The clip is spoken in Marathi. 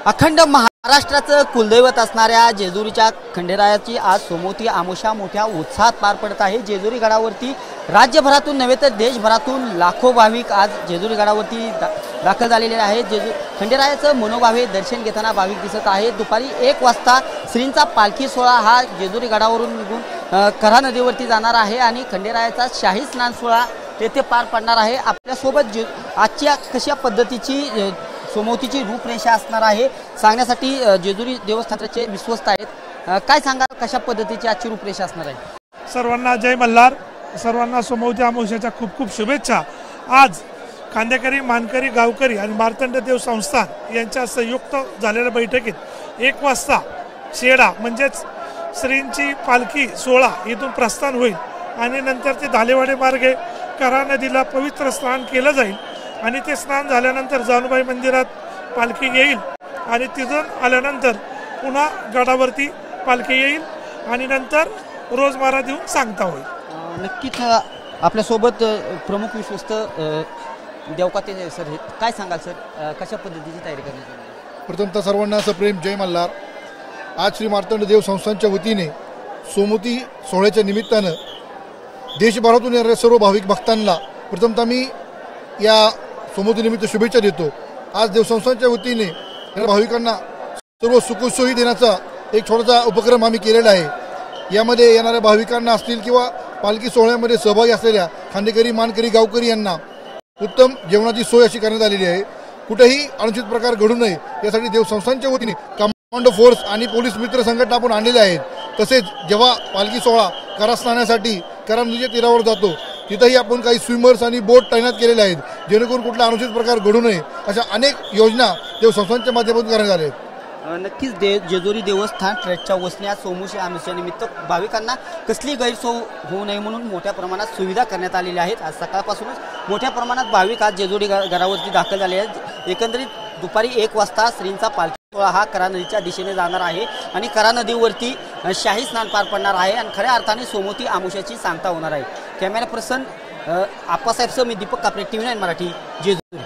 अखंड महाराष्ट्राचं कुलदैवत असणाऱ्या जेजुरीच्या खंडेरायाची आज सोमवती अमावस्या मोठ्या उत्साहात पार पडत आहे। जेजुरी गडावरती राज्यभरातून नव्हे तर देशभरातून लाखो भाविक आज जेजुरी गडावरती दाखल झालेले आहेत। खंडेरायाचं मनोभावे दर्शन घेताना भाविक दिसत आहेत। दुपारी 1 वाजता श्रींचा पालखी सोहळा हा जेजुरी गडावरून निघून कऱ्हा नदीवरती जाणार आहे आणि खंडेरायाचा शाही स्नान सोहळा तेथे पार पडणार आहे। आपल्यासोबत आजच्या कशा पद्धतीची सोमवतीची रूपरेषा असणार आहे सांगण्यासाठी जेजुरी देवस्थानाचे विश्वस्त आहेत। काय सांगाल, कशा पद्धतीची आजची रूपरेषा असणार आहे? सर्वांना जय मल्हार, सर्वांना सोमवती अमावस्येच्या खूप खूप शुभेच्छा। आज खांदेकरी, मानकरी, गावकरी आणि मार्तंड देव संस्थान यांच्या संयुक्त झालेल्या बैठकीत 1 वाजता शेडा म्हणजेच श्रींची पालखी सोहळा इथून प्रस्थान होईल आणि नंतर ते धालेवाडी मार्गे कऱ्हा नदीला पवित्र स्नान केलं जाईल आणि ते स्नान झाल्यानंतर जानुबाई मंदिरात पालखी येईल आणि तिथून आल्यानंतर पुन्हा गडावरती पालखी येईल आणि नंतर रोजमारा देऊन सांगता होईल। नक्कीच आपल्यासोबत प्रमुख विश्वस्त देवकाते सर आहेत। काय सांगाल सर, कशा पद्धतीची तयारी करण्यात आली? प्रथमतः सर्वांना सप्रेम जय मल्हार। आज श्री मार्तंड देव संस्थानच्या वतीने सोमवती सोहळ्याच्या निमित्तानं देशभरातून येणाऱ्या सर्व भाविक भक्तांना प्रथमतः मी या सोमवती निमित्त शुभेच्छा देतो। आज देवसंस्थानच्या वतीने या भाविकांना सर्व सुखसोयी देण्याचा एक छोटासा उपक्रम आम्ही केलेला आहे। यामध्ये येणाऱ्या भाविकांना असतील किंवा पालखी सोहळ्यामध्ये सहभागी असलेल्या खांदेकरी, मानकरी, गावकरी यांना उत्तम जेवणाची सोय अशी करण्यात आलेली आहे। कुठेही अनुचित प्रकार घडू नये यासाठी देवसंस्थानच्या वतीने कमांडो फोर्स आणि पोलीस मित्र संघटना आपण आणलेले आहेत। तसेच जेव्हा पालखी सोहळा कऱ्हा स्नानासाठी कऱ्हा नदीच्या तीरावर जातो तिथंही आपण काही स्विमर्स आणि बोट तैनात केलेले आहेत, जेणेकरून कुठला अनुचित प्रकार घडू नये अशा अनेक योजना देवसंस्थानच्या माध्यमातून करण्यात आल्या आहेत। नक्कीच जेजुरी देवस्थान ट्रस्टच्या वसण्यात सोमवती अमावस्येनिमित्त भाविकांना कसली गैरसोय होऊ नये म्हणून मोठ्या प्रमाणात सुविधा करण्यात आलेल्या आहेत। आज सकाळपासूनच मोठ्या प्रमाणात भाविक आज जेजुरी गडावरती दाखल झाले आहेत। एकंदरीत दुपारी 1 वाजता श्रींचा पालखी सोहळा हा कऱ्हा नदीच्या दिशेने जाणार आहे आणि कऱ्हा नदीवरती शाही स्नान पार पडणार आहे आणि खऱ्या अर्थाने सोमवती अमावस्येची सांगता होणार आहे। कॅमेरा पर्सन आप्पासाहेब सह मी दीपक कापरे, TV9 मराठी, जेजुरी।